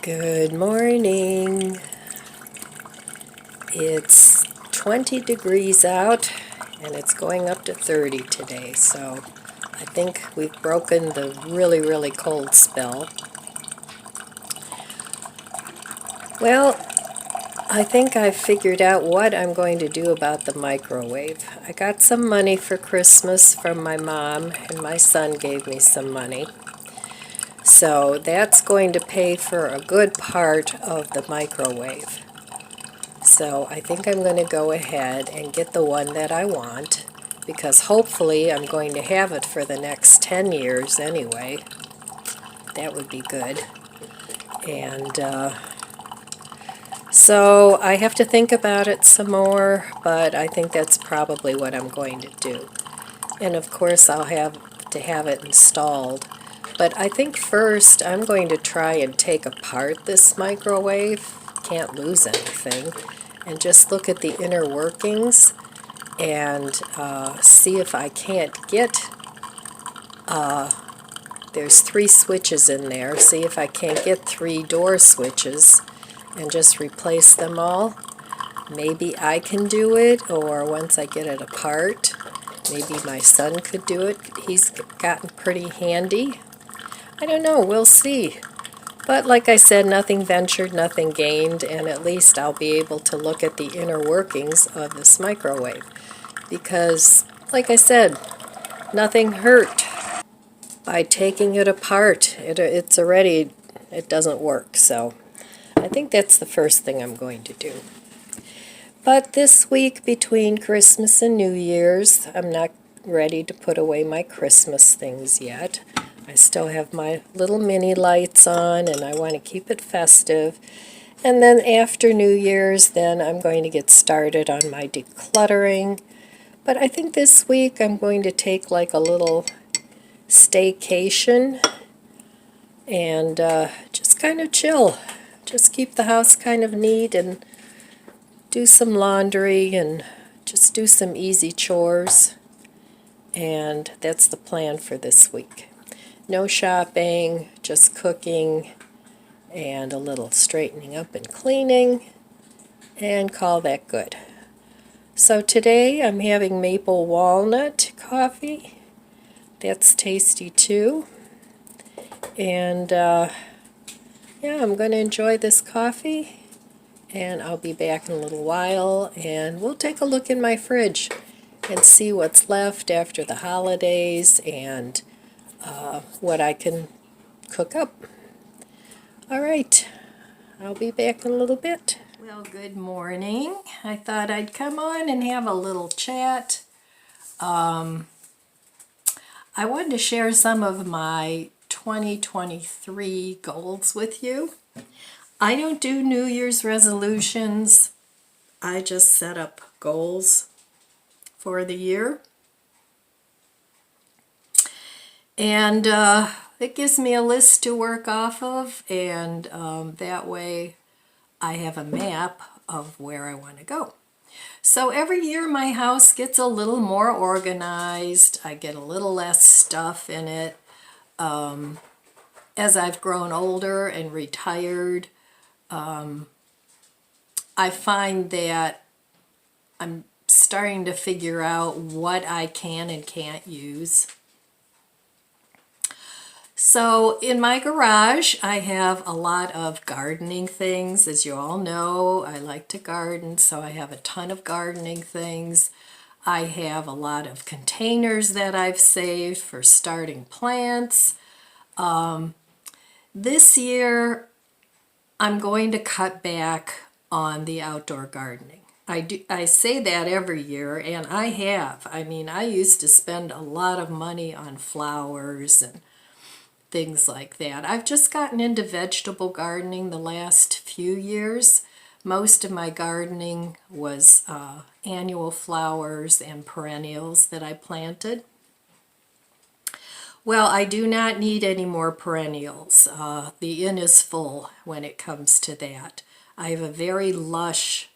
Good morning. It's 20 degrees out and it's going up to 30 today, so I think we've broken the really cold spell. Well, I think I've figured out what I'm going to do about the microwave. I got some money for Christmas from my mom, and my son gave me some money. So that's going to pay for a good part of the microwave. So I think I'm going to go ahead and get the one that I want, because hopefully I'm going to have it for the next 10 years anyway. That would be good. And so I have to think about it some more, but I think that's probably what I'm going to do. And of course I'll have to have it installed. But I think first I'm going to try and take apart this microwave, can't lose anything, and just look at the inner workings and see if I can't get, there's 3 switches in there, see if I can't get 3 door switches and just replace them all. Maybe I can do it, or once I get it apart, maybe my son could do it. He's gotten pretty handy. I don't know, we'll see. But like I said, nothing ventured, nothing gained, and at least I'll be able to look at the inner workings of this microwave. Because, like I said, nothing hurt by taking it apart. It doesn't work, so I think that's the first thing I'm going to do. But this week between Christmas and New Year's, I'm not ready to put away my Christmas things yet. I still have my little mini lights on, and I want to keep it festive. And then after New Year's, then I'm going to get started on my decluttering. But I think this week I'm going to take like a little staycation and just kind of chill. Just keep the house kind of neat and do some laundry and just do some easy chores. And that's the plan for this week. No shopping, just cooking and a little straightening up and cleaning, and call that good. So today I'm having maple walnut coffee. That's tasty too. And yeah, I'm going to enjoy this coffee, and I'll be back in a little while, and we'll take a look in my fridge and see what's left after the holidays and what I can cook up. All right, I'll be back in a little bit. Well, good morning. I thought I'd come on and have a little chat. I wanted to share some of my 2023 goals with you. I don't do New Year's resolutions. I just set up goals for the year. And it gives me a list to work off of, and that way I have a map of where I want to go. So every year my house gets a little more organized. I get a little less stuff in it. As I've grown older and retired, I find that I'm starting to figure out what I can and can't use. So in my garage, I have a lot of gardening things. As you all know, I like to garden, so I have a ton of gardening things. I have a lot of containers that I've saved for starting plants. This year, I'm going to cut back on the outdoor gardening. I say that every year, and I have. I mean, I used to spend a lot of money on flowers and things like that. I've just gotten into vegetable gardening the last few years. Most of my gardening was annual flowers and perennials that I planted. Well, I do not need any more perennials. The inn is full when it comes to that. I have a very lush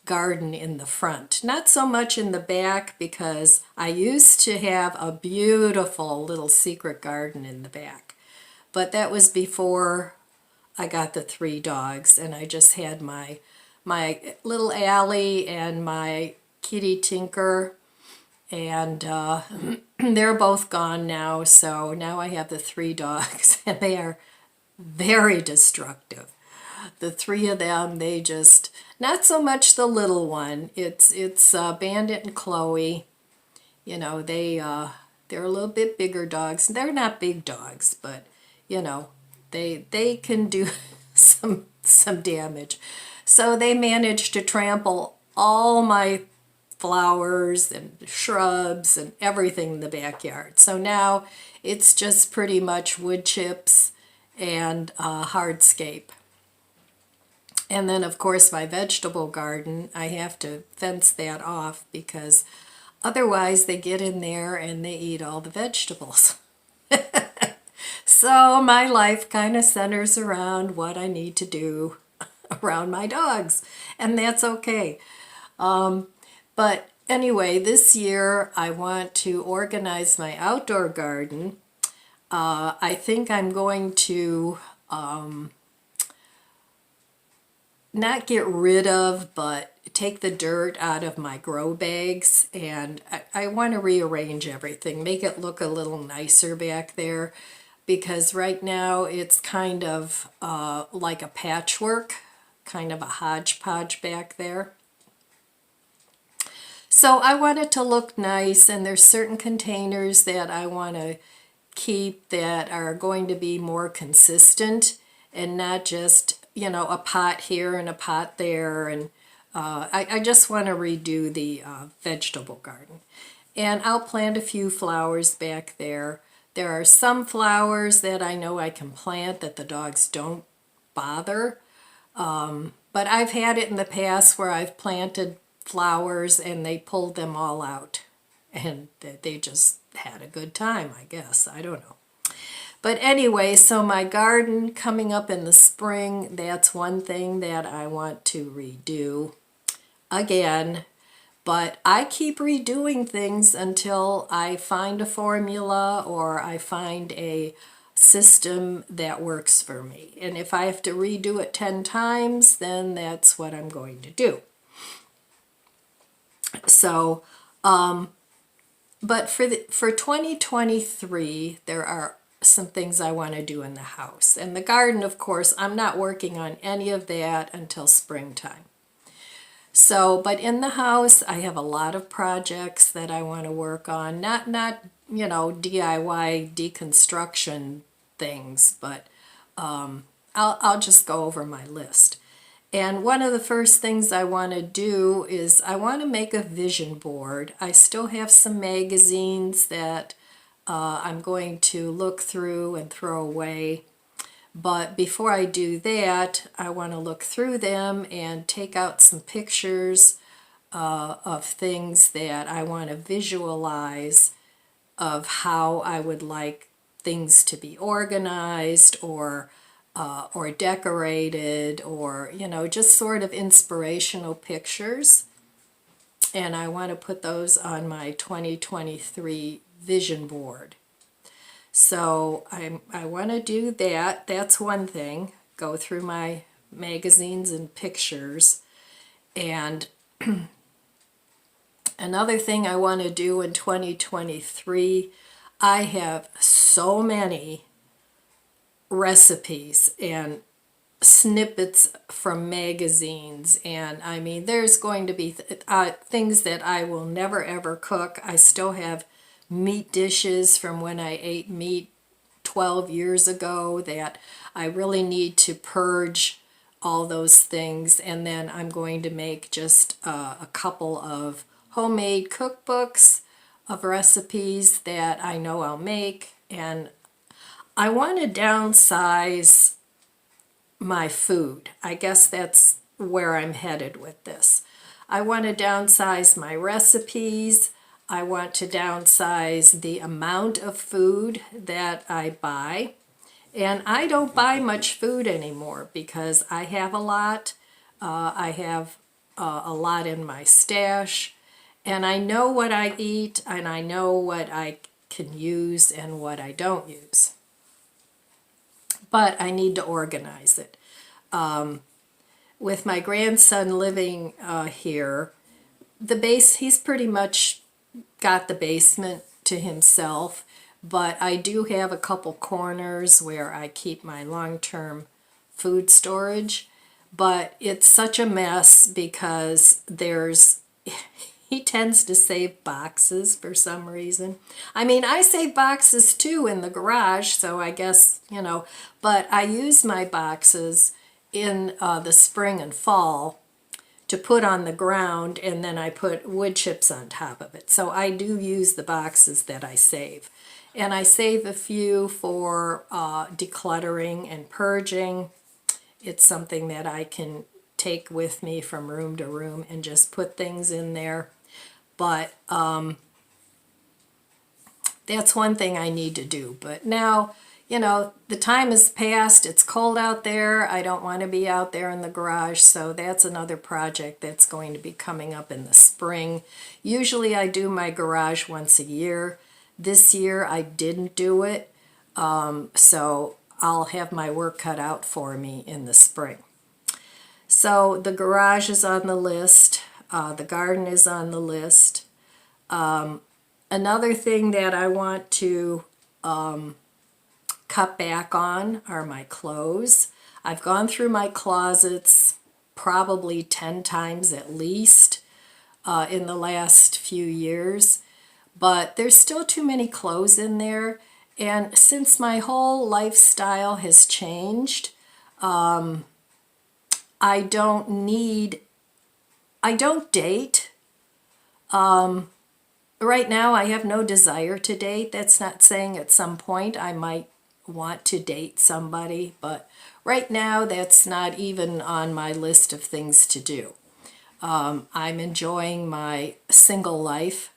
garden in the front. Not so much in the back, because I used to have a beautiful little secret garden in the back. But that was before I got the 3 dogs, and I just had my little Allie and my kitty Tinker, and they're both gone now, so now I have the 3 dogs, and they are very destructive. The 3 of them, they just, not so much the little one. It's Bandit and Chloe. You know, they're a little bit bigger dogs. They're not big dogs, but you know, they can do some damage. So they managed to trample all my flowers and shrubs and everything in the backyard. So now it's just pretty much wood chips and hardscape. And then, of course, my vegetable garden, I have to fence that off because otherwise they get in there and they eat all the vegetables. So my life kind of centers around what I need to do around my dogs, and that's okay. But anyway, this year I want to organize my outdoor garden. I think I'm going to not get rid of, but take the dirt out of my grow bags, and I want to rearrange everything, make it look a little nicer back there, because right now it's kind of like a patchwork, kind of a hodgepodge back there. So I want it to look nice, and there's certain containers that I want to keep that are going to be more consistent and not just, you know, a pot here and a pot there. And I just want to redo the vegetable garden. And I'll plant a few flowers back there. There are some flowers that I know I can plant that the dogs don't bother. But I've had it in the past where I've planted flowers and they pulled them all out. And they just had a good time, I guess. I don't know. But anyway, so my garden coming up in the spring, that's one thing that I want to redo again. But I keep redoing things until I find a formula or I find a system that works for me. And if I have to redo it 10 times, then that's what I'm going to do. So, but for 2023, there are some things I want to do in the house. And the garden, of course, I'm not working on any of that until springtime. So, but in the house, I have a lot of projects that I want to work on. Not you know, DIY deconstruction things, but I'll just go over my list. And one of the first things I want to do is I want to make a vision board. I still have some magazines that I'm going to look through and throw away. But before I do that, I want to look through them and take out some pictures of things that I want to visualize of how I would like things to be organized or decorated, or, you know, just sort of inspirational pictures. And I want to put those on my 2023 vision board. So I want to do that. That's one thing. Go through my magazines and pictures. And another thing I want to do in 2023, I have so many recipes and snippets from magazines, and I mean there's going to be things that I will never ever cook. I still have meat dishes from when I ate meat 12 years ago that I really need to purge all those things, and then I'm going to make just a couple of homemade cookbooks of recipes that I know I'll make. And I want to downsize my food. I guess that's where I'm headed with this. I want to downsize my recipes. I want to downsize the amount of food that I buy. And I don't buy much food anymore because I have a lot. I have a lot in my stash. And I know what I eat, and I know what I can use and what I don't use. but I need to organize it. With my grandson living here, he's pretty much got the basement to himself, but I do have a couple corners where I keep my long-term food storage, but it's such a mess because he tends to save boxes for some reason. I mean, I save boxes too in the garage, so I guess, but I use my boxes in the spring and fall to put on the ground, and then I put wood chips on top of it. So I do use the boxes that I save. And I save a few for decluttering and purging. It's something that I can take with me from room to room and just put things in there. But that's one thing I need to do. But now, the time has passed. It's cold out there. I don't want to be out there in the garage. So that's another project that's going to be coming up in the spring. Usually I do my garage once a year. This year I didn't do it. So I'll have my work cut out for me in the spring. So the garage is on the list. The garden is on the list. Another thing that I want to cut back on are my clothes. I've gone through my closets probably 10 times at least in the last few years, but there's still too many clothes in there. And since my whole lifestyle has changed, I don't date. Right now I have no desire to date. That's not saying at some point I might want to date somebody, but right now that's not even on my list of things to do. I'm enjoying my single life,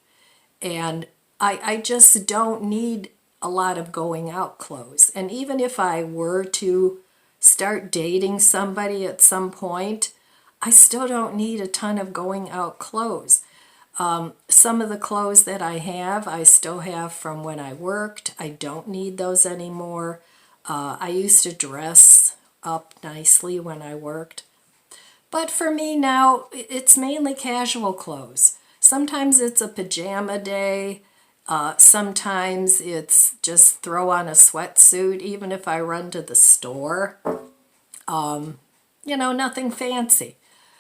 and I just don't need a lot of going out clothes. And even if I were to start dating somebody at some point, I still don't need a ton of going out clothes. Some of the clothes that I still have from when I worked. I don't need those anymore. I used to dress up nicely when I worked. But for me now, it's mainly casual clothes. Sometimes it's a pajama day. Sometimes it's just throw on a sweatsuit, even if I run to the store. Nothing fancy.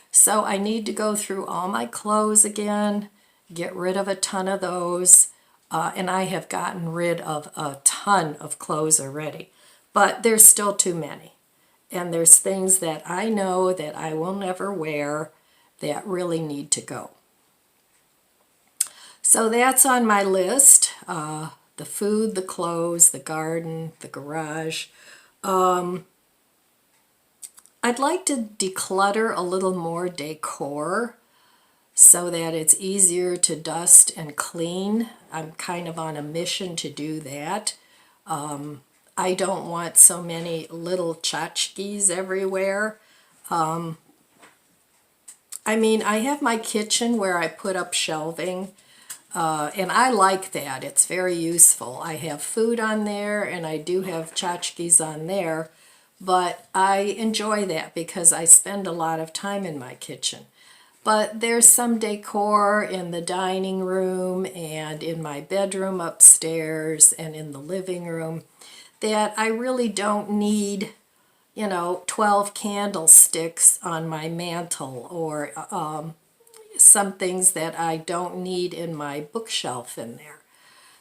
So I need to go through all my clothes again, get rid of a ton of those, and I have gotten rid of a ton of clothes already, but there's still too many. And there's things that I know that I will never wear that really need to go. So that's on my list, the food, the clothes, the garden, the garage. I'd like to declutter a little more decor so that it's easier to dust and clean. I'm kind of on a mission to do that. I don't want so many little tchotchkes everywhere. I have my kitchen where I put up shelving, and I like that. It's very useful. I have food on there, and I do have tchotchkes on there. But I enjoy that because I spend a lot of time in my kitchen. But there's some decor in the dining room and in my bedroom upstairs and in the living room that I really don't need, 12 candlesticks on my mantle, or some things that I don't need in my bookshelf in there.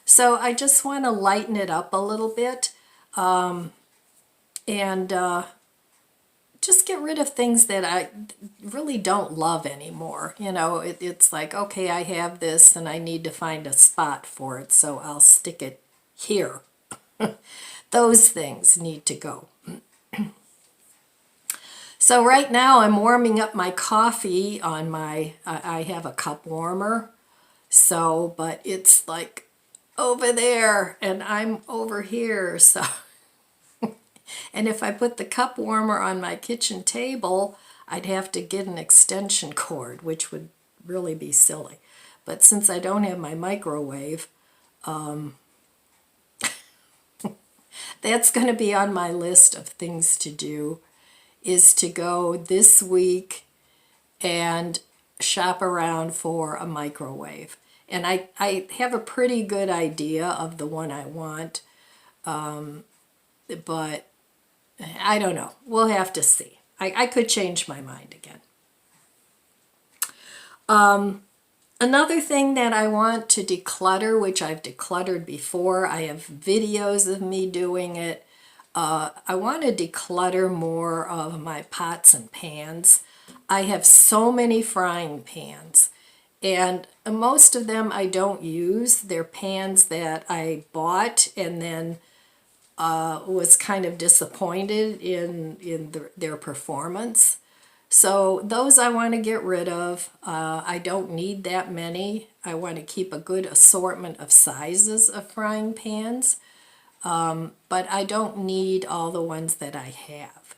So I just want to lighten it up a little bit. And just get rid of things that I really don't love anymore. It's like, okay, I have this and I need to find a spot for it, so I'll stick it here. Those things need to go. So right now I'm warming up my coffee on I have a cup warmer. So, but it's like over there and I'm over here, so... And if I put the cup warmer on my kitchen table, I'd have to get an extension cord, which would really be silly. But since I don't have my microwave, That's going to be on my list of things to do, is to go this week and shop around for a microwave. And I have a pretty good idea of the one I want, but I don't know. We'll have to see. I could change my mind again. Another thing that I want to declutter, which I've decluttered before, I have videos of me doing it. I want to declutter more of my pots and pans. I have so many frying pans, and most of them I don't use. They're pans that I bought and then was kind of disappointed in their performance. So those I want to get rid of. I don't need that many. I want to keep a good assortment of sizes of frying pans, but I don't need all the ones that I have,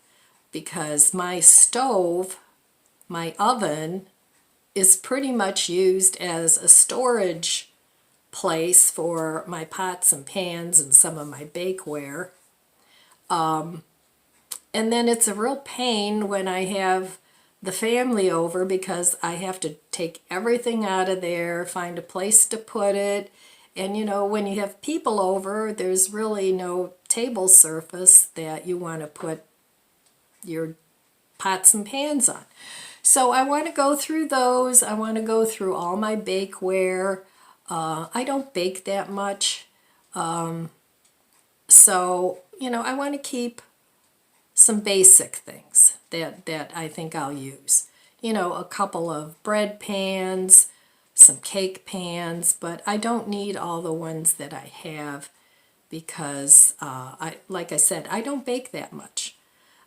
because my stove, my oven, is pretty much used as a storage place for my pots and pans and some of my bakeware. And then it's a real pain when I have the family over, because I have to take everything out of there, find a place to put it. And you know, when you have people over, there's really no table surface that you want to put your pots and pans on. So I want to go through those. I want to go through all my bakeware. I don't bake that much. So, you know, I want to keep some basic things that I think I'll use. You know, a couple of bread pans, some cake pans, but I don't need all the ones that I have, because, like I said, I don't bake that much.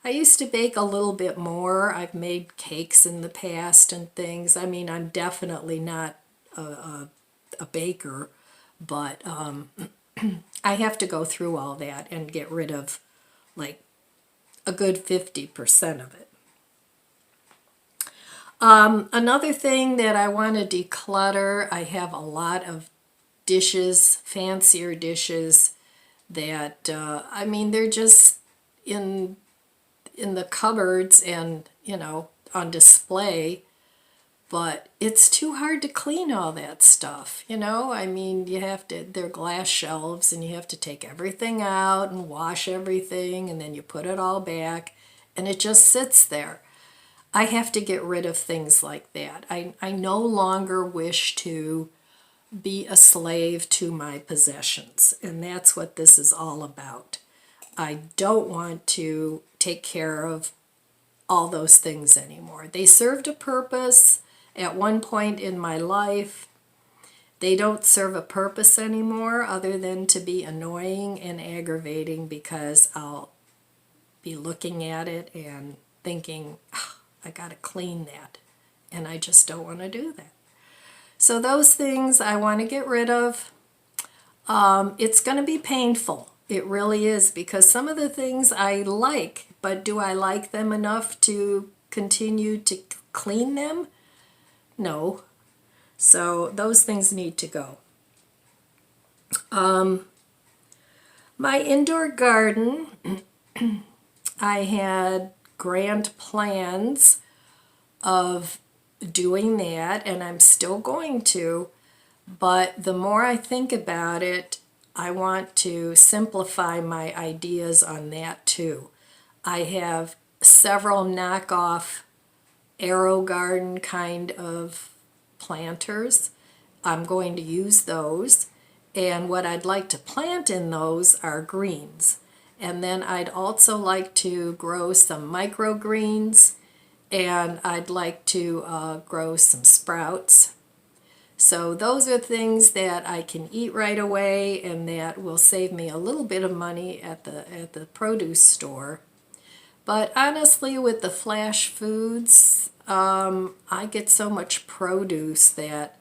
I used to bake a little bit more. I've made cakes in the past and things. I mean, I'm definitely not a baker, but I have to go through all that and get rid of like a good 50% of it. Another thing that I want to declutter, I have a lot of dishes, fancier dishes that, I mean, they're just in the cupboards and, you know, on display, but it's too hard to clean all that stuff, you know? I mean, you have to, they're glass shelves, and you have to take everything out and wash everything, and then you put it all back, and it just sits there. I have to get rid of things like that. I no longer wish to be a slave to my possessions, and that's what this is all about. I don't want to take care of all those things anymore. They served a purpose at one point in my life. They don't serve a purpose anymore, other than to be annoying and aggravating, because I'll be looking at it and thinking, "Ah, I gotta clean that," and I just don't want to do that. So those things I want to get rid of. It's going to be painful. It really is, because some of the things I like, but do I like them enough to continue to clean them? No. So those things need to go. My indoor garden, I had grand plans of doing that, and I'm still going to, but the more I think about it, I want to simplify my ideas on that too. I have several knockoff Arrow Garden kind of planters. I'm going to use those, and what I'd like to plant in those are greens. And then I'd also like to grow some microgreens, and I'd like to grow some sprouts. So those are things that I can eat right away, and that will save me a little bit of money at the produce store. But honestly, with the flash foods, I get so much produce that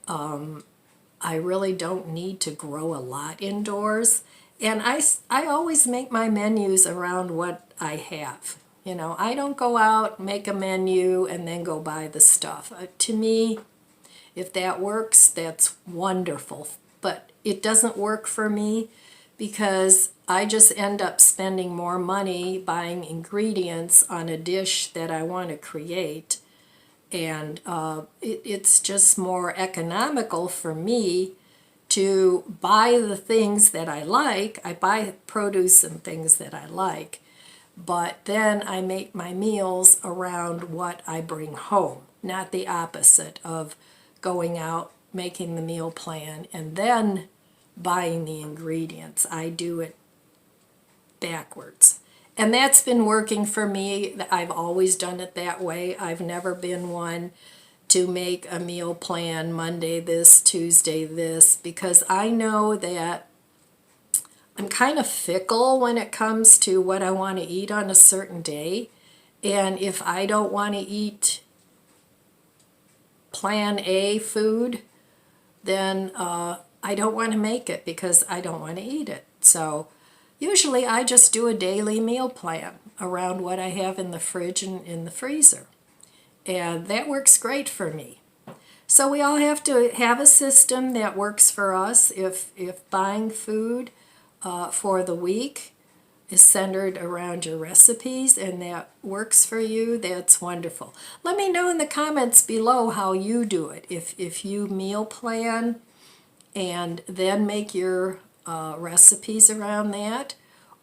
I really don't need to grow a lot indoors. And I always make my menus around what I have. You know, I don't go out, make a menu, and then go buy the stuff. To me, if that works, that's wonderful. But it doesn't work for me, because I just end up spending more money buying ingredients on a dish that I want to create. And it's just more economical for me to buy the things that I like. I buy produce and things that I like, but then I make my meals around what I bring home, not the opposite of going out, making the meal plan, and then buying the ingredients. I do it backwards. And that's been working for me. I've always done it that way. I've never been one to make a meal plan Monday this, Tuesday this, because I know that I'm kind of fickle when it comes to what I want to eat on a certain day. And if I don't want to eat plan A food, then I don't want to make it because I don't want to eat it. So usually I just do a daily meal plan around what I have in the fridge and in the freezer. And that works great for me. So we all have to have a system that works for us. If buying food for the week is centered around your recipes and that works for you, that's wonderful. Let me know in the comments below how you do it. If you meal plan and then make your recipes around that,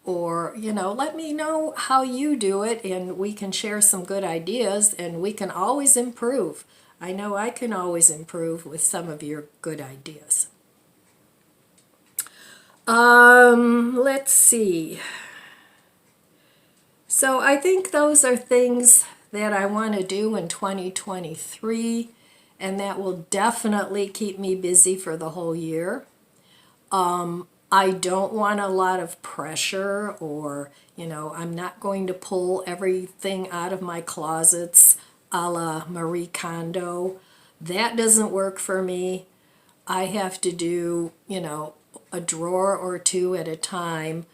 or let me know how you do it, and we can share some good ideas, and we can always improve. I know I can always improve with some of your good ideas. Let's see. So I think those are things that I want to do in 2023, and that will definitely keep me busy for the whole year. I don't want a lot of pressure, or, I'm not going to pull everything out of my closets a la Marie Kondo. That doesn't work for me. I have to do, a drawer or two at a time,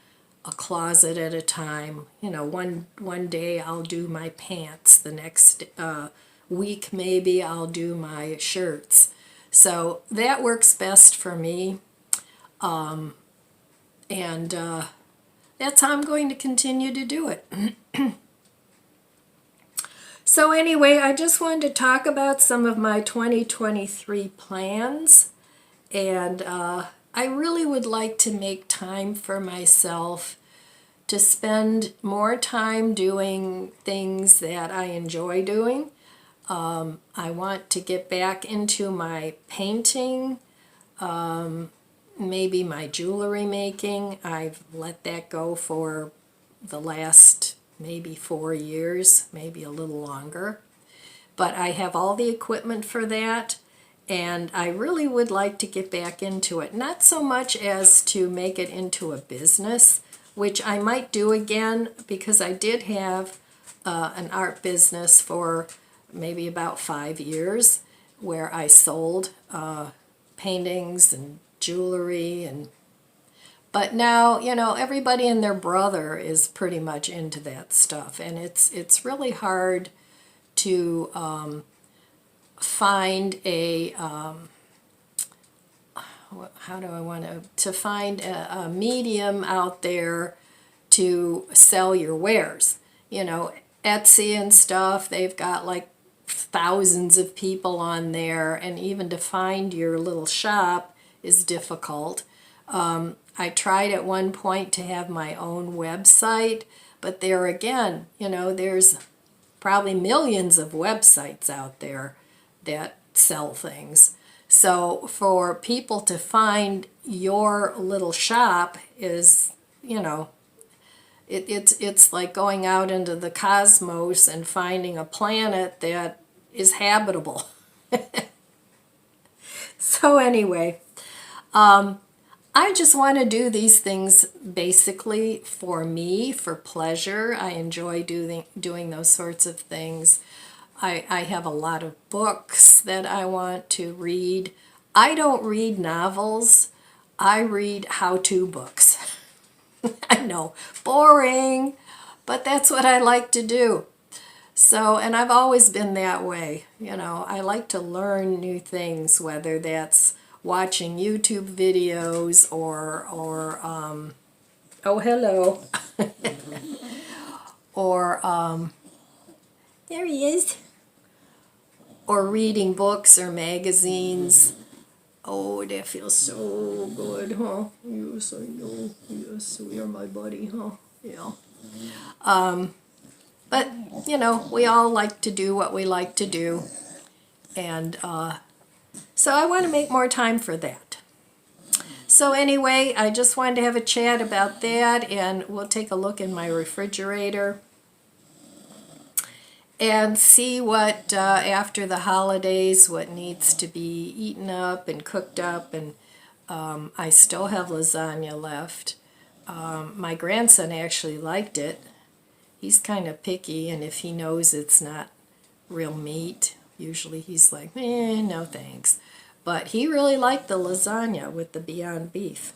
a closet at a time. One day I'll do my pants, the next week maybe I'll do my shirts. So that works best for me. And that's how I'm going to continue to do it. So anyway, I just wanted to talk about some of my 2023 plans. And I really would like to make time for myself to spend more time doing things that I enjoy doing. I want to get back into my painting, maybe my jewelry making. I've let that go for the last maybe 4 years, maybe a little longer. But I have all the equipment for that, and I really would like to get back into it. Not so much as to make it into a business, which I might do again, because I did have an art business for maybe about 5 years where I sold paintings and jewelry, but now everybody and their brother is pretty much into that stuff, and it's really hard to find a how do I want to find a medium out there to sell your wares. Etsy and stuff, they've got like thousands of people on there, and even to find your little shop is difficult. I tried at one point to have my own website, but there again, there's probably millions of websites out there that sell things. So for people to find your little shop is, it's like going out into the cosmos and finding a planet that is habitable. So anyway, I just want to do these things basically for me, for pleasure. I enjoy doing those sorts of things. I have a lot of books that I want to read. I don't read novels. I read how-to books. I know, boring, but that's what I like to do. So, and I've always been that way. I like to learn new things, whether that's watching YouTube videos or Oh, hello. Or, there he is. Or reading books or magazines. Oh, that feels so good, huh? Yes, I know. Yes, you're my buddy, huh? Yeah. But, you know, we all like to do what we like to do. And so I want to make more time for that. So anyway, I just wanted to have a chat about that, and we'll take a look in my refrigerator and see what, after the holidays, what needs to be eaten up and cooked up. And I still have lasagna left. My grandson actually liked it. He's kind of picky, and if he knows it's not real meat, usually he's like, no thanks. But he really liked the lasagna with the Beyond Beef.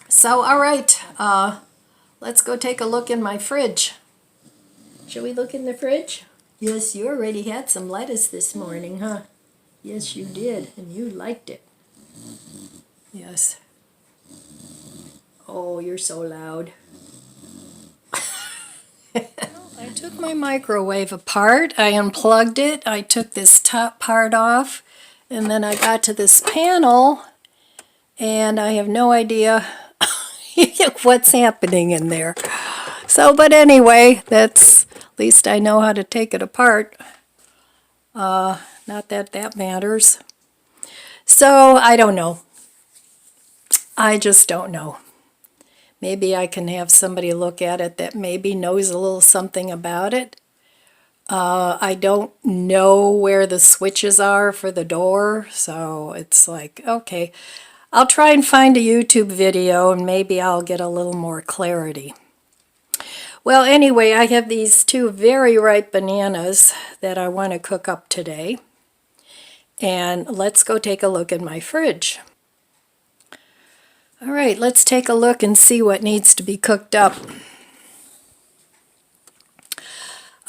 So, all right, let's go take a look in my fridge. Shall we look in the fridge? Yes, you already had some lettuce this morning, huh? Yes, you did, and you liked it. Yes. Oh, you're so loud. I took my microwave apart. I unplugged it. I took this top part off, and then I got to this panel, and I have no idea what's happening in there. So, but anyway, at least I know how to take it apart. Not that that matters. So, I don't know. I just don't know. Maybe I can have somebody look at it that maybe knows a little something about it. I don't know where the switches are for the door, so it's like, okay, I'll try and find a YouTube video and maybe I'll get a little more clarity. Well, anyway, I have these 2 very ripe bananas that I want to cook up today. And let's go take a look in my fridge. All right, let's take a look and see what needs to be cooked up.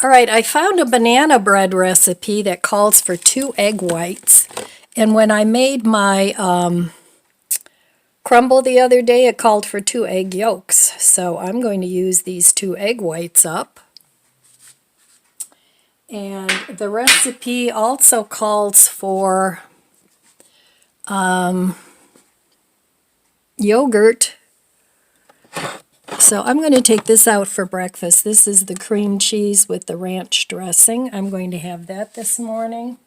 All right, I found a banana bread recipe that calls for 2 egg whites. And when I made my crumble the other day, it called for 2 egg yolks. So I'm going to use these 2 egg whites up. And the recipe also calls for yogurt. So I'm going to take this out for breakfast. This is the cream cheese with the ranch dressing. I'm going to have that this morning.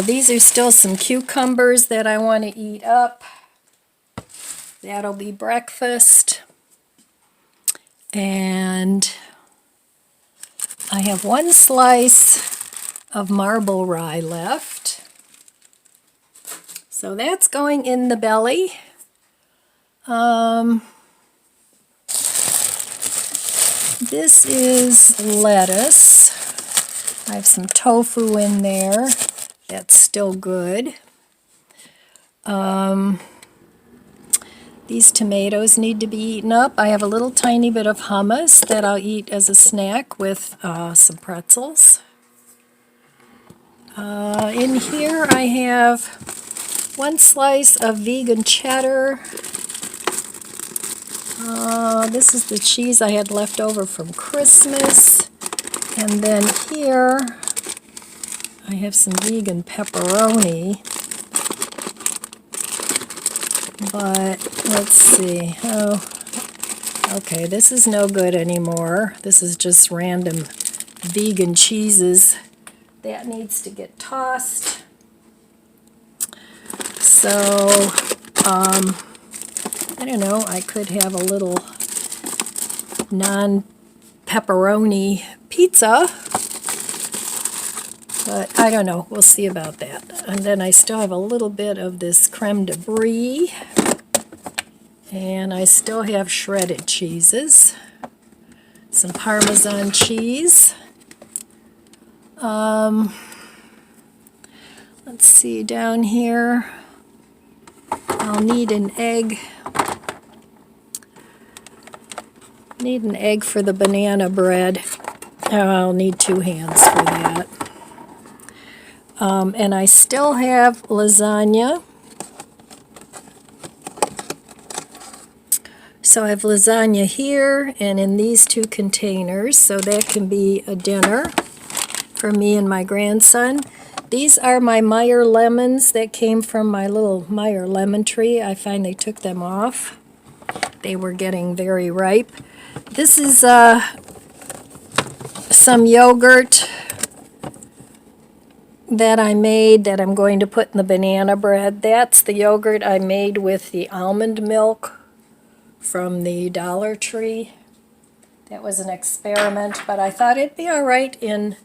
These are still some cucumbers that I want to eat up. That'll be breakfast. And I have 1 slice of marble rye left. So that's going in the belly. This is lettuce. I have some tofu in there. That's still good. These tomatoes need to be eaten up. I have a little tiny bit of hummus that I'll eat as a snack with some pretzels. In here I have 1 slice of vegan cheddar. This is the cheese I had left over from Christmas. And then here I have some vegan pepperoni. But let's see. Oh, okay, this is no good anymore. This is just random vegan cheeses. That needs to get tossed. So, I don't know, I could have a little non-pepperoni pizza, but I don't know, we'll see about that. And then I still have a little bit of this creme de brie, and I still have shredded cheeses, some Parmesan cheese. Let's see, down here, I'll need an egg. Need an egg for the banana bread. I'll need 2 hands for that. And I still have lasagna. So I have lasagna here and in these two containers, so that can be a dinner for me and my grandson. These are my Meyer lemons that came from my little Meyer lemon tree. I finally took them off. They were getting very ripe. This is some yogurt that I made that I'm going to put in the banana bread. That's the yogurt I made with the almond milk from the Dollar Tree. That was an experiment, but I thought it'd be all right in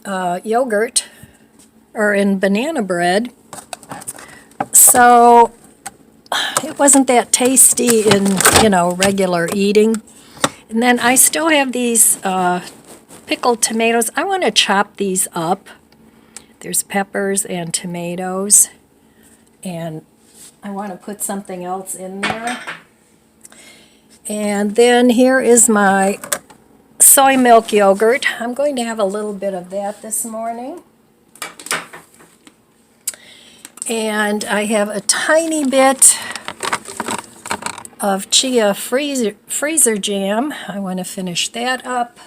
yogurt or in banana bread. So it wasn't that tasty in, regular eating. And then I still have these pickled tomatoes. I want to chop these up. There's peppers and tomatoes, and I want to put something else in there. And then here is my soy milk yogurt. I'm going to have a little bit of that this morning. And I have a tiny bit of chia freezer jam. I want to finish that up.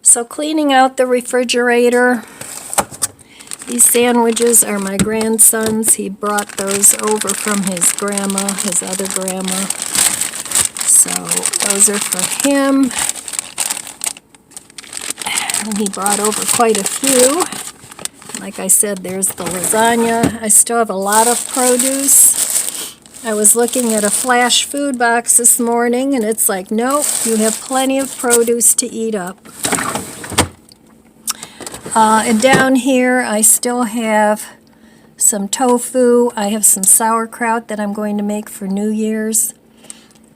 So cleaning out the refrigerator. These sandwiches are my grandson's. He brought those over from his grandma, his other grandma. So those are for him. And he brought over quite a few. Like I said, there's the lasagna. I still have a lot of produce. I was looking at a flash food box this morning, and it's like, nope, you have plenty of produce to eat up. And down here, I still have some tofu. I have some sauerkraut that I'm going to make for New Year's.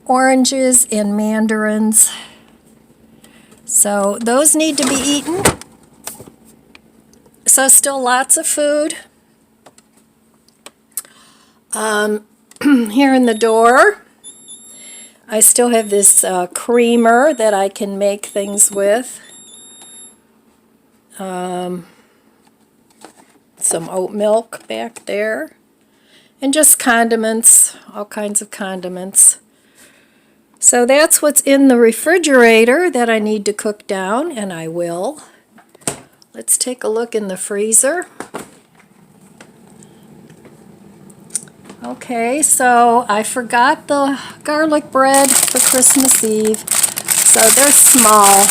Oranges and mandarins. So those need to be eaten. So still lots of food. Here in the door, I still have this creamer that I can make things with. Some oat milk back there. And just condiments, all kinds of condiments. So that's what's in the refrigerator that I need to cook down, and I will. Let's take a look in the freezer. Okay, so I forgot the garlic bread for Christmas Eve. So they're small.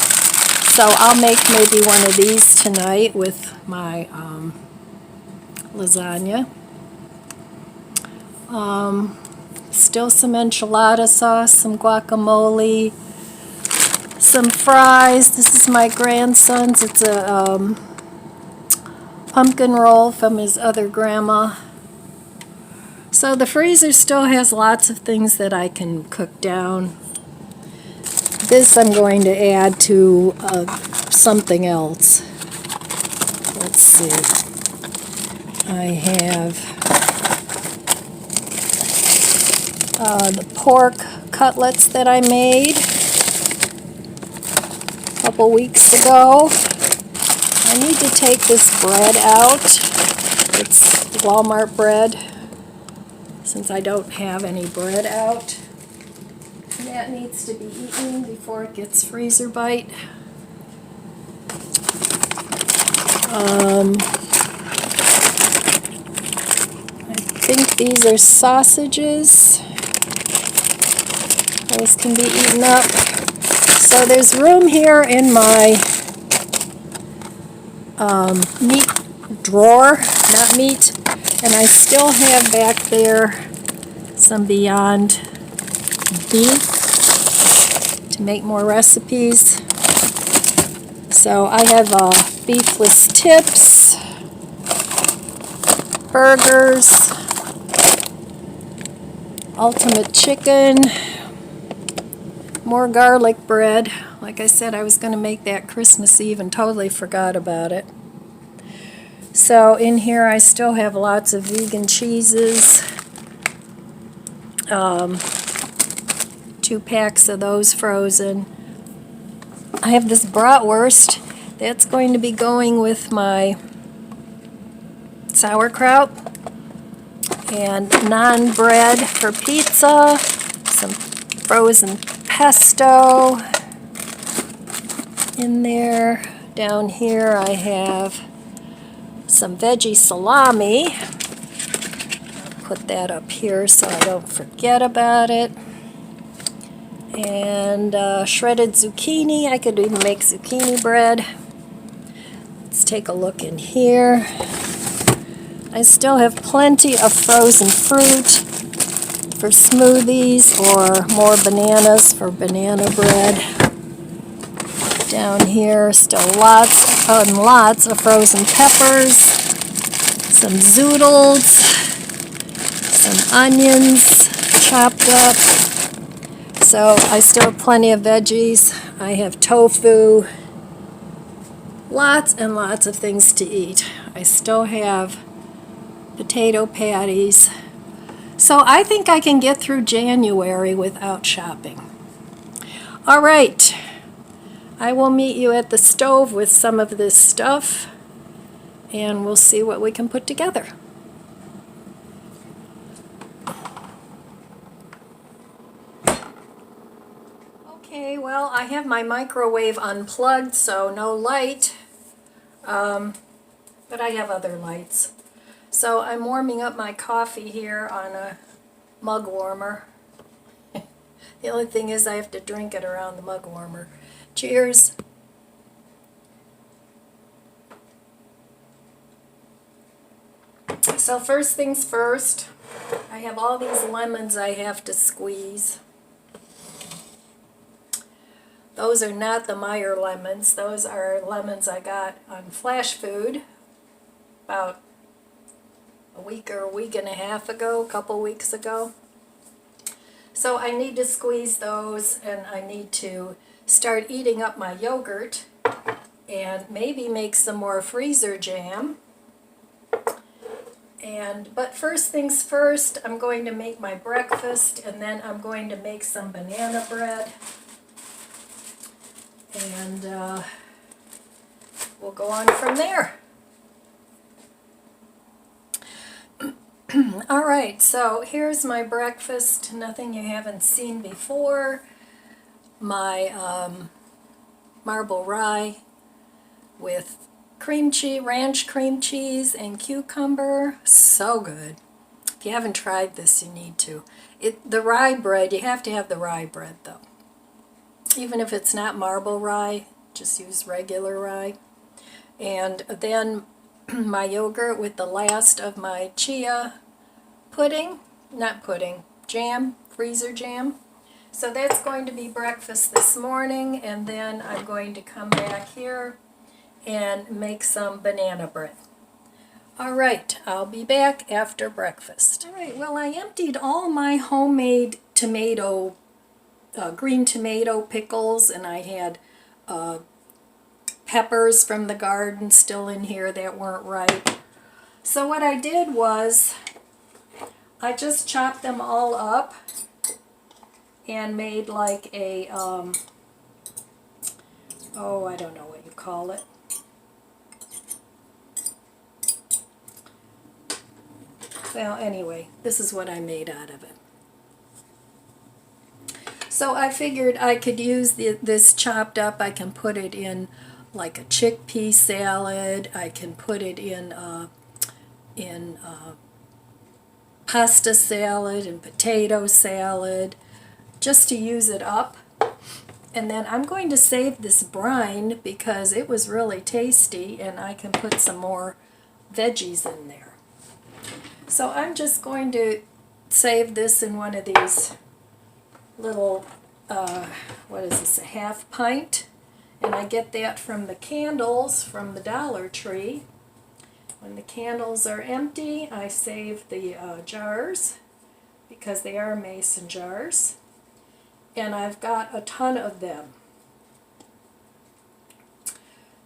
So I'll make maybe one of these tonight with my lasagna. Still some enchilada sauce, some guacamole, some fries. This is my grandson's. It's a pumpkin roll from his other grandma. So the freezer still has lots of things that I can cook down. This I'm going to add to something else. Let's see. I have the pork cutlets that I made a couple weeks ago. I need to take this bread out. It's Walmart bread, since I don't have any bread out. That needs to be eaten before it gets freezer bite. I think these are sausages. Those can be eaten up. So there's room here in my meat drawer, not meat, and I still have back there some Beyond Beef to make more recipes. So I have beefless tips, burgers, ultimate chicken, more garlic bread. Like I said, I was going to make that Christmas Eve and totally forgot about it. So in here I still have lots of vegan cheeses. 2 packs of those frozen. I have this bratwurst that's going to be going with my sauerkraut. and naan bread for pizza, some frozen pesto in there. Down here I have some veggie salami. I'll put that up here so I don't forget about it. And shredded zucchini. I could even make zucchini bread. Let's take a look in here. I still have plenty of frozen fruit for smoothies or more bananas for banana bread. Down here, still lots and lots of frozen peppers, some zoodles, some onions chopped up. So I still have plenty of veggies. I have tofu, lots and lots of things to eat. I still have potato patties. So I think I can get through January without shopping. All right, I will meet you at the stove with some of this stuff, and we'll see what we can put together. Okay, well, I have my microwave unplugged, so no light, but I have other lights. So I'm warming up my coffee here on a mug warmer. The only thing is I have to drink it around the mug warmer. Cheers. So first things first, I have all these lemons I have to squeeze. Those are not the Meyer lemons. Those are lemons I got on Flash Food about a week or a week and a half ago, a couple weeks ago. So I need to squeeze those, and I need to start eating up my yogurt and maybe make some more freezer jam. But first things first, I'm going to make my breakfast, and then I'm going to make some banana bread. And we'll go on from there. All right, so here's my breakfast, nothing you haven't seen before. My marble rye with cream cheese, ranch cream cheese, and cucumber. So good. If you haven't tried this, you need to. The rye bread, you have to have the rye bread though. Even if it's not marble rye, just use regular rye. And then my yogurt with the last of my chia jam, freezer jam. So that's going to be breakfast this morning, and then I'm going to come back here and make some banana bread. All right, I'll be back after breakfast. All right, well, I emptied all my homemade tomato, green tomato pickles, and I had peppers from the garden still in here that weren't ripe. So what I did was I just chopped them all up and made like a, oh, I don't know what you call it. Well, anyway, this is what I made out of it. So I figured I could use this chopped up. I can put it in like a chickpea salad. I can put it in pasta salad and potato salad, just to use it up. And then I'm going to save this brine because it was really tasty, and I can put some more veggies in there. So I'm just going to save this in one of these little, what is this, a half pint? And I get that from the candles from the Dollar Tree. When the candles are empty, I save the jars because they are mason jars. And I've got a ton of them.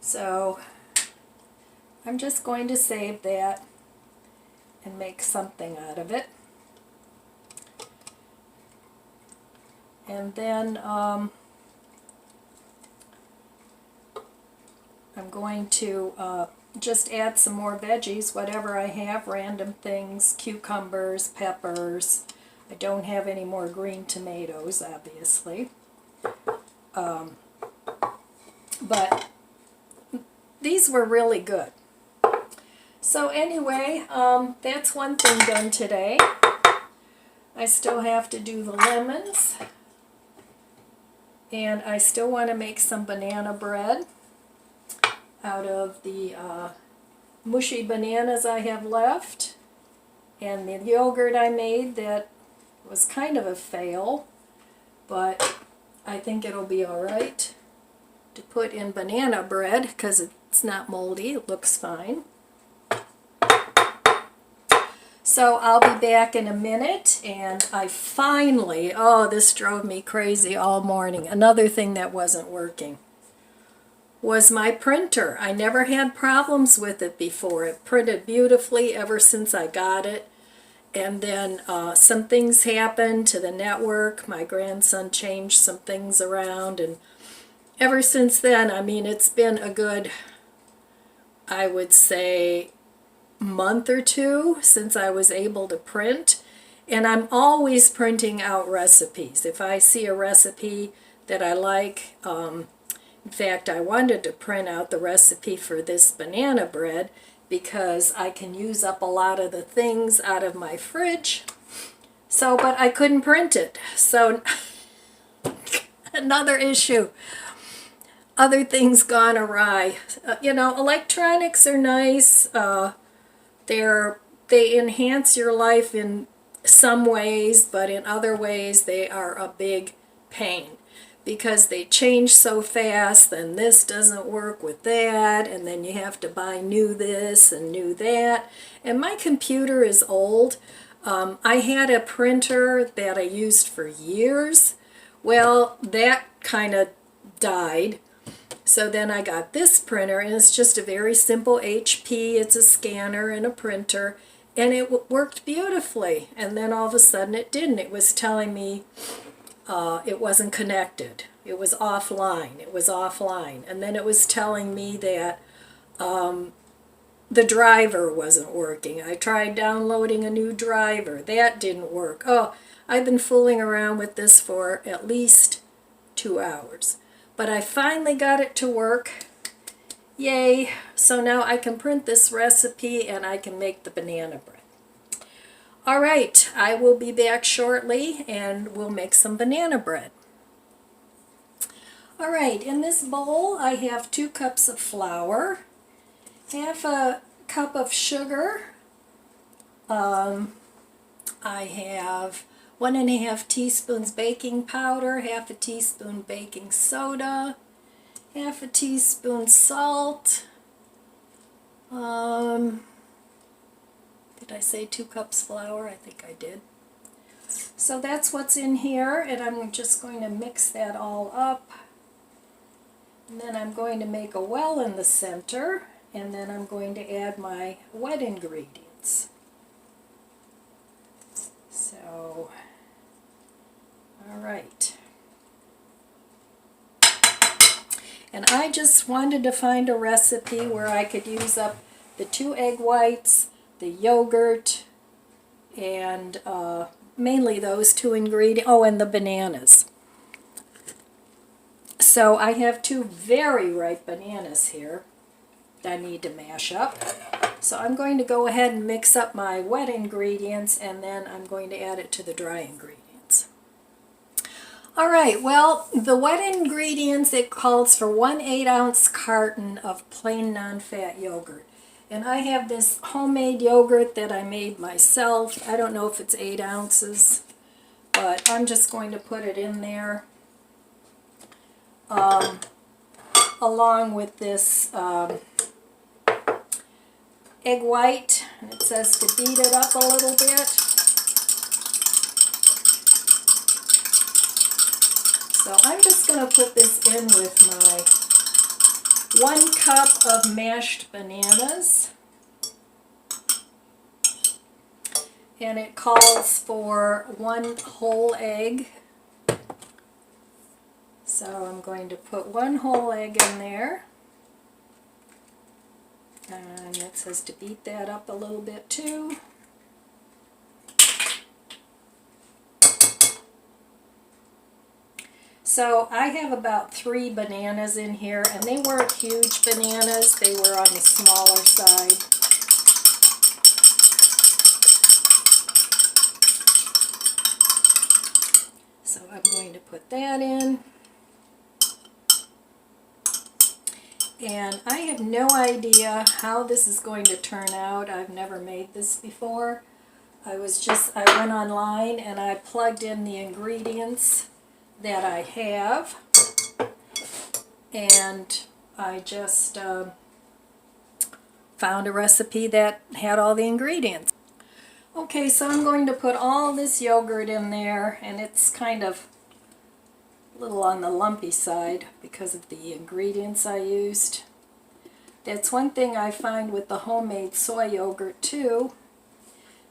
So I'm just going to save that and make something out of it. And then I'm going to just add some more veggies, whatever I have, random things, cucumbers, peppers. I don't have any more green tomatoes, obviously. But these were really good. So anyway, that's one thing done today. I still have to do the lemons. And I still want to make some banana bread out of the mushy bananas I have left. And the yogurt I made that was kind of a fail, but I think it'll be alright to put in banana bread because it's not moldy, it looks fine. So I'll be back in a minute, and I finally, oh, this drove me crazy all morning. Another thing that wasn't working was my printer. I never had problems with it before. It printed beautifully ever since I got it. And then some things happened to the network. My grandson changed some things around, and ever since then, I mean, it's been a good, I would say, month or two since I was able to print. And I'm always printing out recipes. If I see a recipe that I like, in fact, I wanted to print out the recipe for this banana bread because I can use up a lot of the things out of my fridge. So, but I couldn't print it. So, another issue. Other things gone awry. You know, electronics are nice. They enhance your life in some ways, but in other ways they are a big pain because they change so fast. Then this doesn't work with that, and then you have to buy new this and new that. And my computer is old. I had a printer that I used for years. Well, that kind of died. So then I got this printer, and it's just a very simple HP. It's a scanner and a printer, and it worked beautifully. And then all of a sudden it didn't. It was telling me it wasn't connected. It was offline. It was offline. And then it was telling me that the driver wasn't working. I tried downloading a new driver. That didn't work. Oh, I've been fooling around with this for at least 2 hours. But I finally got it to work. Yay! So now I can print this recipe and I can make the banana bread. Alright, I will be back shortly and we'll make some banana bread. Alright, in this bowl I have 2 cups of flour, half a cup of sugar, I have 1½ teaspoons baking powder, half a teaspoon baking soda, half a teaspoon salt. Did I say 2 cups flour? I think I did. So that's what's in here, and I'm just going to mix that all up. And then I'm going to make a well in the center, and then I'm going to add my wet ingredients. So, all right. And I just wanted to find a recipe where I could use up the 2 egg whites, the yogurt, and mainly those 2 ingredients. Oh, and the bananas. So I have 2 very ripe bananas here that I need to mash up. So I'm going to go ahead and mix up my wet ingredients, and then I'm going to add it to the dry ingredients. Alright, well, the wet ingredients, it calls for 1 8-ounce carton of plain non-fat yogurt. And I have this homemade yogurt that I made myself. I don't know if it's 8 ounces, but I'm just going to put it in there. Along with this egg white, and it says to beat it up a little bit. So I'm just going to put this in with my 1 cup of mashed bananas. And it calls for 1 whole egg. So I'm going to put 1 whole egg in there. And it says to beat that up a little bit too. So I have about 3 bananas in here, and they weren't huge bananas, they were on the smaller side. So I'm going to put that in. And I have no idea how this is going to turn out. I've never made this before. I went online and I plugged in the ingredients that I have, and I just found a recipe that had all the ingredients. Okay, so I'm going to put all this yogurt in there, and it's kind of a little on the lumpy side because of the ingredients I used. That's one thing I find with the homemade soy yogurt too,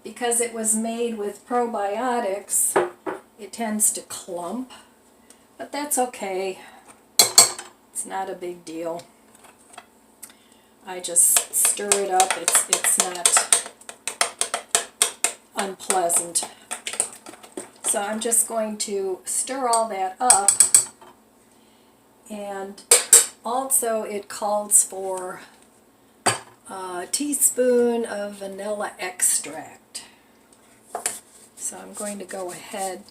because it was made with probiotics, it tends to clump. But that's okay. It's not a big deal. I just stir it up. It's not unpleasant. So I'm just going to stir all that up. And also it calls for a teaspoon of vanilla extract. So I'm going to go ahead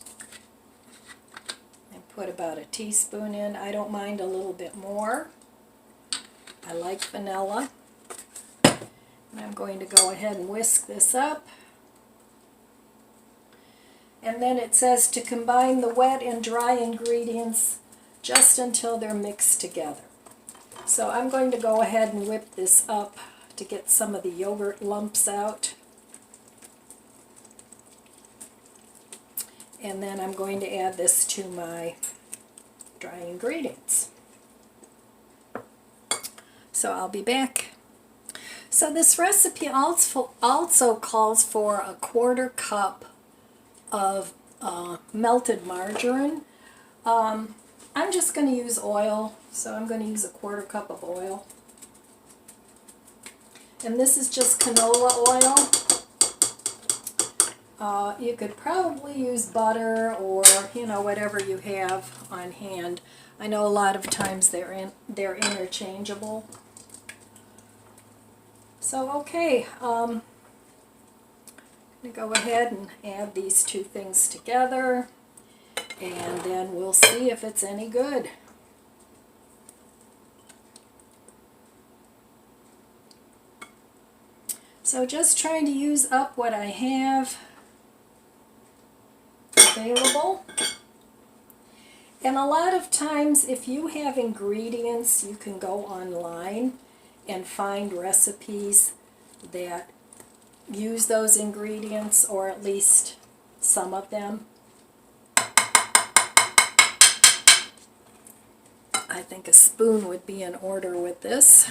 put about a teaspoon in. I don't mind a little bit more. I like vanilla. And I'm going to go ahead and whisk this up. And then it says to combine the wet and dry ingredients just until they're mixed together. So I'm going to go ahead and whip this up to get some of the yogurt lumps out. And then I'm going to add this to my dry ingredients. So I'll be back. So this recipe also calls for a 1/4 cup of melted margarine. I'm just going to use oil, so I'm going to use a 1/4 cup of oil. And this is just canola oil. You could probably use butter or, whatever you have on hand. I know a lot of times they're interchangeable. So, okay, I'm going to go ahead and add these two things together, and then we'll see if it's any good. So just trying to use up what I have available. And a lot of times if you have ingredients, you can go online and find recipes that use those ingredients, or at least some of them. I think a spoon would be in order with this.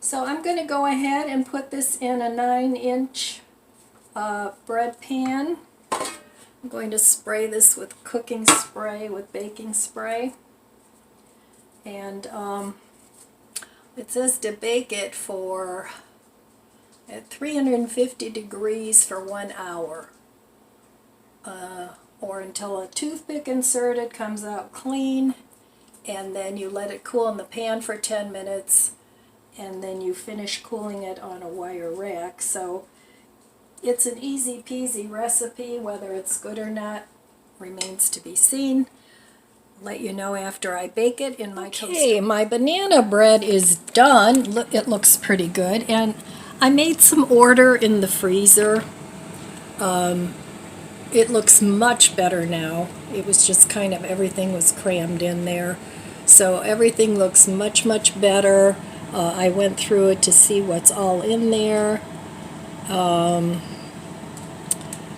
So I'm going to go ahead and put this in a 9-inch bread pan. I'm going to spray this with cooking spray, with baking spray. And it says to bake it at 350 degrees for 1 hour. Or until a toothpick inserted comes out clean, and then you let it cool in the pan for 10 minutes. And then you finish cooling it on a wire rack. So it's an easy peasy recipe. Whether it's good or not remains to be seen. I'll let you know after I bake it in my toaster. Okay, my banana bread is done. Look, it looks pretty good. And I made some order in the freezer. It looks much better now. It was just kind of everything was crammed in there. So everything looks much, much better. I went through it to see what's all in there.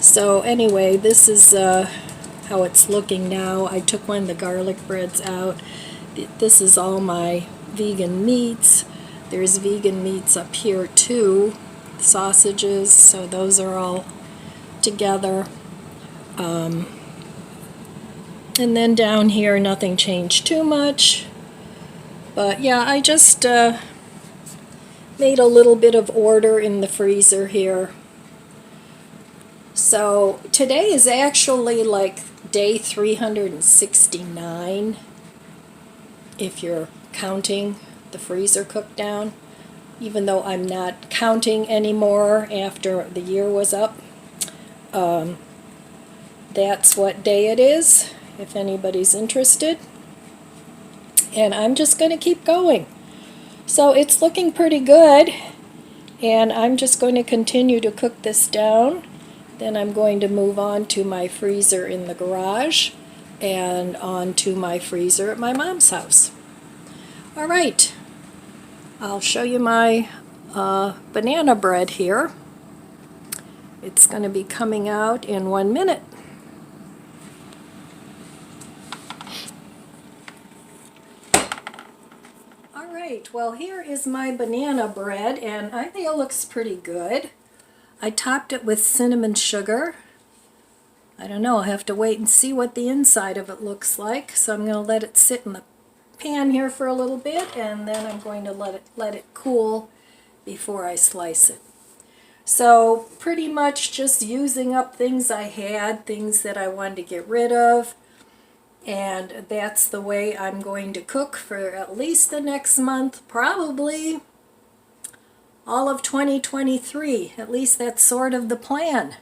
So anyway, this is how it's looking now. I took one of the garlic breads out. This is all my vegan meats. There's vegan meats up here too. Sausages, so those are all together. And then down here, nothing changed too much. But yeah, I just made a little bit of order in the freezer here. So today is actually like day 369, if you're counting the freezer cook down, even though I'm not counting anymore after the year was up. That's what day it is, if anybody's interested. And I'm just going to keep going. So it's looking pretty good, and I'm just going to continue to cook this down. Then I'm going to move on to my freezer in the garage and on to my freezer at my mom's house. All right, I'll show you my banana bread here. It's going to be coming out in 1 minute. All right, well, here is my banana bread, and I think it looks pretty good. I topped it with cinnamon sugar. I don't know, I'll have to wait and see what the inside of it looks like. So I'm going to let it sit in the pan here for a little bit, and then I'm going to let it cool before I slice it. So pretty much just using up things I had, things that I wanted to get rid of. And that's the way I'm going to cook for at least the next month, probably all of 2023. At least that's sort of the plan.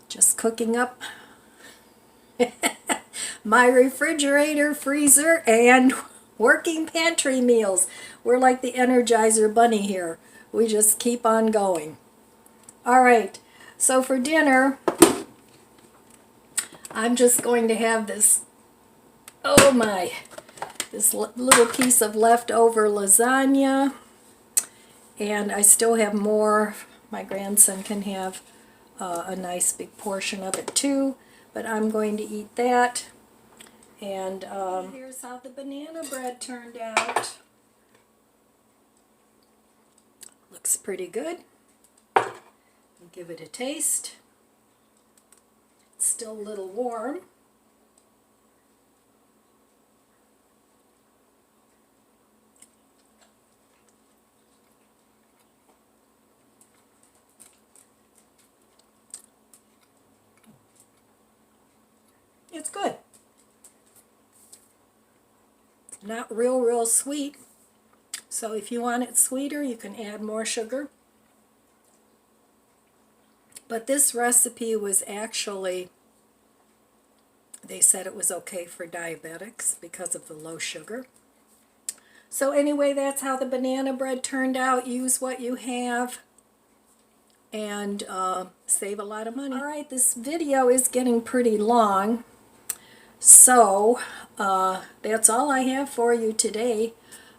Just cooking up my refrigerator, freezer, and working pantry meals. We're like the Energizer Bunny here. We just keep on going. All right, so for dinner, I'm just going to have this, this little piece of leftover lasagna. And I still have more. My grandson can have a nice big portion of it too, but I'm going to eat that. And here's how the banana bread turned out. Looks pretty good. I'll give it a taste. It's still a little warm. It's good. Not real sweet. So if you want it sweeter, you can add more sugar. But this recipe was actually, they said it was okay for diabetics because of the low sugar. So anyway, that's how the banana bread turned out. Use what you have and save a lot of money. All right, this video is getting pretty long. So that's all I have for you today.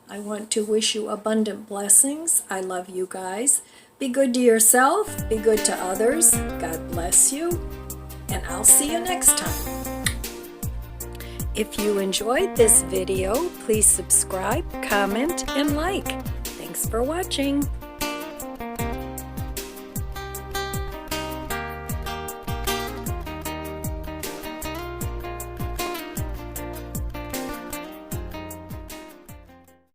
I want to wish you abundant blessings. I love you guys. Be good to yourself. Be good to others. God bless you. And I'll see you next time. If you enjoyed this video, please subscribe, comment, and like. Thanks for watching.